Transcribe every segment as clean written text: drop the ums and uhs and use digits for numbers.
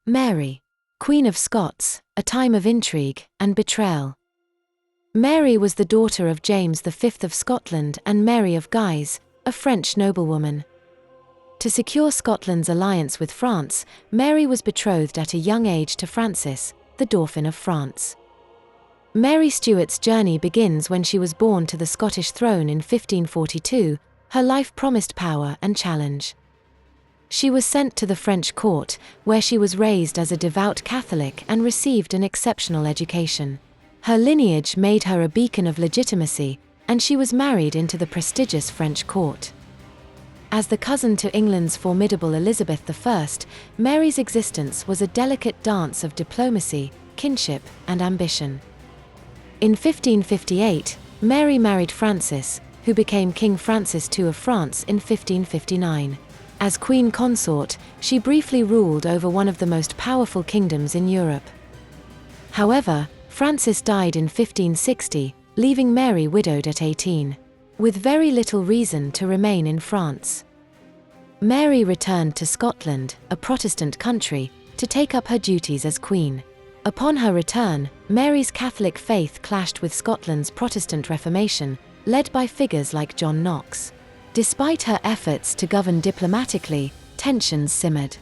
Mary, Queen of Scots, a time of intrigue and betrayal. Mary was the daughter of James V of Scotland and Mary of Guise, a French noblewoman. To secure Scotland's alliance with France, Mary was betrothed at a young age to Francis, the Dauphin of France. Mary Stuart's journey begins when she was born to the Scottish throne in 1542. Her life promised power and challenge. She was sent to the French court, where she was raised as a devout Catholic and received an exceptional education. Her lineage made her a beacon of legitimacy, and she was married into the prestigious French court. As the cousin to England's formidable Elizabeth I, Mary's existence was a delicate dance of diplomacy, kinship, and ambition. In 1558, Mary married Francis, who became King Francis II of France in 1559. As queen consort, she briefly ruled over one of the most powerful kingdoms in Europe. However, Francis died in 1560, leaving Mary widowed at 18, with very little reason to remain in France. Mary returned to Scotland, a Protestant country, to take up her duties as queen. Upon her return, Mary's Catholic faith clashed with Scotland's Protestant Reformation, led by figures like John Knox. Despite her efforts to govern diplomatically, tensions simmered.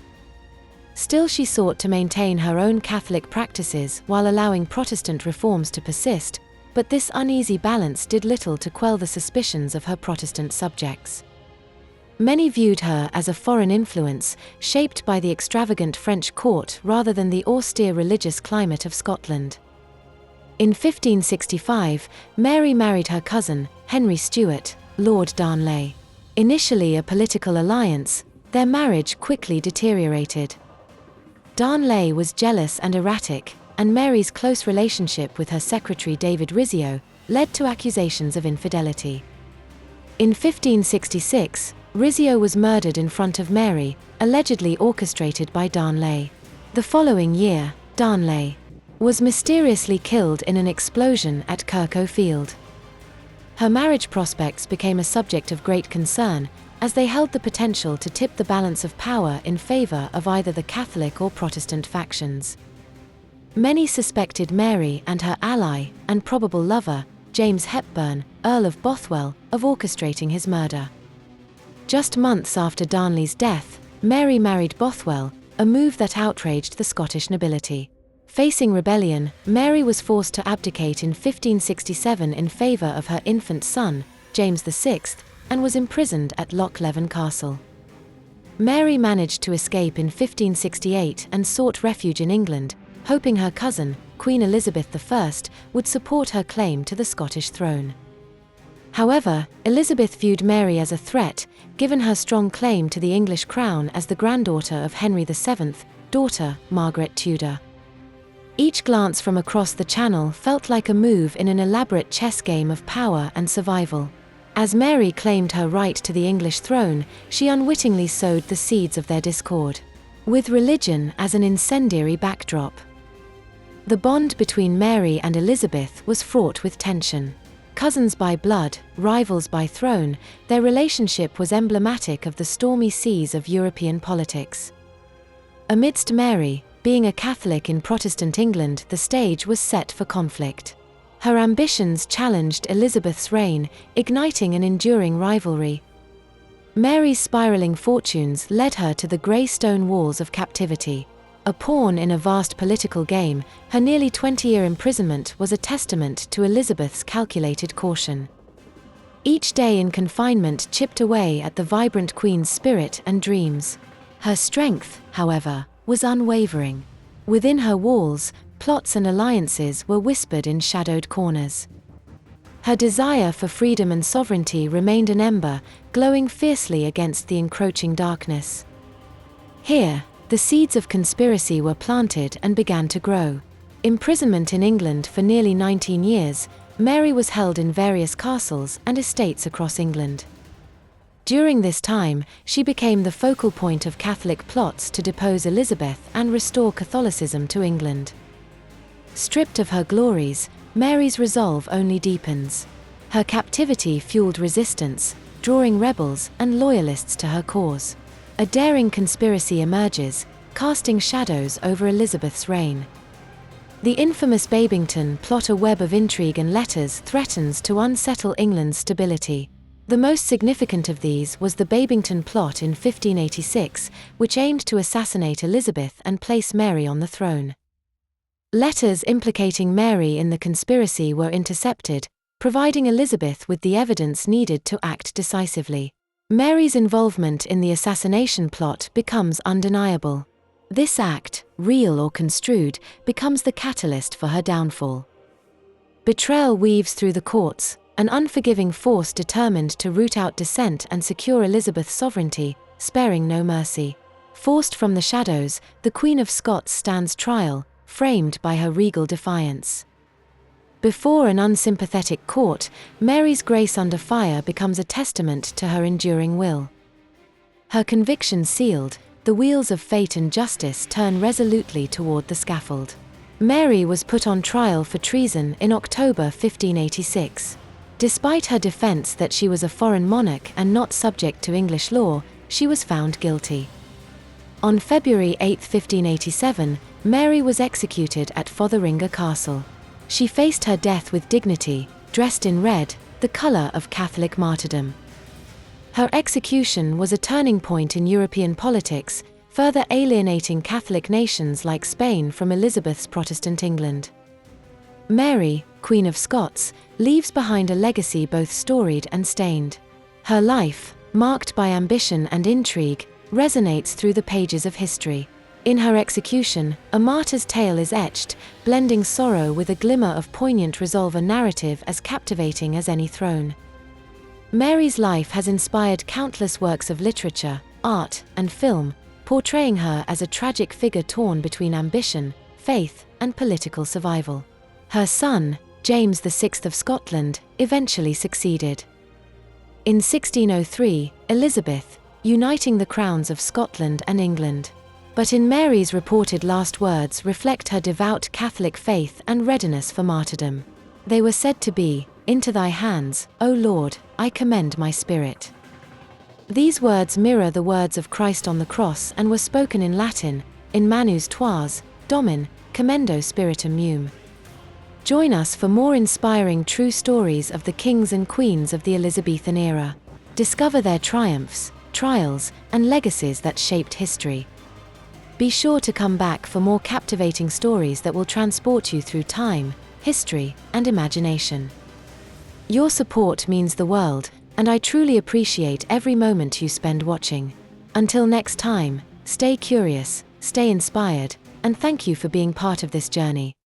Still, she sought to maintain her own Catholic practices while allowing Protestant reforms to persist, but this uneasy balance did little to quell the suspicions of her Protestant subjects. Many viewed her as a foreign influence, shaped by the extravagant French court rather than the austere religious climate of Scotland. In 1565, Mary married her cousin, Henry VIII, Lord Darnley. Initially a political alliance, their marriage quickly deteriorated. Darnley was jealous and erratic, and Mary's close relationship with her secretary David Rizzio led to accusations of infidelity. In 1566, Rizzio was murdered in front of Mary, allegedly orchestrated by Darnley. The following year, Darnley was mysteriously killed in an explosion at Kirkhoe Field. Her marriage prospects became a subject of great concern, as they held the potential to tip the balance of power in favor of either the Catholic or Protestant factions. Many suspected Mary and her ally, and probable lover, James Hepburn, Earl of Bothwell, of orchestrating his murder. Just months after Darnley's death, Mary married Bothwell, a move that outraged the Scottish nobility. Facing rebellion, Mary was forced to abdicate in 1567 in favor of her infant son, James VI, and was imprisoned at Loch Leven Castle. Mary managed to escape in 1568 and sought refuge in England, hoping her cousin, Queen Elizabeth I, would support her claim to the Scottish throne. However, Elizabeth viewed Mary as a threat, given her strong claim to the English crown as the granddaughter of Henry VII, daughter Margaret Tudor. Each glance from across the Channel felt like a move in an elaborate chess game of power and survival. As Mary claimed her right to the English throne, she unwittingly sowed the seeds of their discord, with religion as an incendiary backdrop. The bond between Mary and Elizabeth was fraught with tension. Cousins by blood, rivals by throne, their relationship was emblematic of the stormy seas of European politics. Amidst Mary, being a Catholic in Protestant England, the stage was set for conflict. Her ambitions challenged Elizabeth's reign, igniting an enduring rivalry. Mary's spiraling fortunes led her to the grey stone walls of captivity. A pawn in a vast political game, her nearly 20-year imprisonment was a testament to Elizabeth's calculated caution. Each day in confinement chipped away at the vibrant queen's spirit and dreams. Her strength, however, was unwavering. Within her walls, plots and alliances were whispered in shadowed corners. Her desire for freedom and sovereignty remained an ember, glowing fiercely against the encroaching darkness. Here, the seeds of conspiracy were planted and began to grow. Imprisonment in England for nearly 19 years, Mary was held in various castles and estates across England. During this time, she became the focal point of Catholic plots to depose Elizabeth and restore Catholicism to England. Stripped of her glories, Mary's resolve only deepens. Her captivity fueled resistance, drawing rebels and loyalists to her cause. A daring conspiracy emerges, casting shadows over Elizabeth's reign. The infamous Babington plot, a web of intrigue and letters, threatens to unsettle England's stability. The most significant of these was the Babington plot in 1586, which aimed to assassinate Elizabeth and place Mary on the throne. Letters implicating Mary in the conspiracy were intercepted, providing Elizabeth with the evidence needed to act decisively. Mary's involvement in the assassination plot becomes undeniable. This act, real or construed, becomes the catalyst for her downfall. Betrayal weaves through the courts, an unforgiving force determined to root out dissent and secure Elizabeth's sovereignty, sparing no mercy. Forced from the shadows, the Queen of Scots stands trial, framed by her regal defiance. Before an unsympathetic court, Mary's grace under fire becomes a testament to her enduring will. Her conviction sealed, the wheels of fate and justice turn resolutely toward the scaffold. Mary was put on trial for treason in October 1586. Despite her defense that she was a foreign monarch and not subject to English law, she was found guilty. On February 8, 1587, Mary was executed at Fotheringhay Castle. She faced her death with dignity, dressed in red, the color of Catholic martyrdom. Her execution was a turning point in European politics, further alienating Catholic nations like Spain from Elizabeth's Protestant England. Mary, Queen of Scots, leaves behind a legacy both storied and stained. Her life, marked by ambition and intrigue, resonates through the pages of history. In her execution, a martyr's tale is etched, blending sorrow with a glimmer of poignant resolve, a narrative as captivating as any throne. Mary's life has inspired countless works of literature, art, and film, portraying her as a tragic figure torn between ambition, faith, and political survival. Her son, James VI of Scotland, eventually succeeded. In 1603, Elizabeth, uniting the crowns of Scotland and England. But in Mary's reported last words reflect her devout Catholic faith and readiness for martyrdom. They were said to be, "Into thy hands, O Lord, I commend my spirit." These words mirror the words of Christ on the cross and were spoken in Latin, in Manus tuas, Domin, commendo spiritum meum. Join us for more inspiring true stories of the kings and queens of the Elizabethan era. Discover their triumphs, trials, and legacies that shaped history. Be sure to come back for more captivating stories that will transport you through time, history, and imagination. Your support means the world, and I truly appreciate every moment you spend watching. Until next time, stay curious, stay inspired, and thank you for being part of this journey.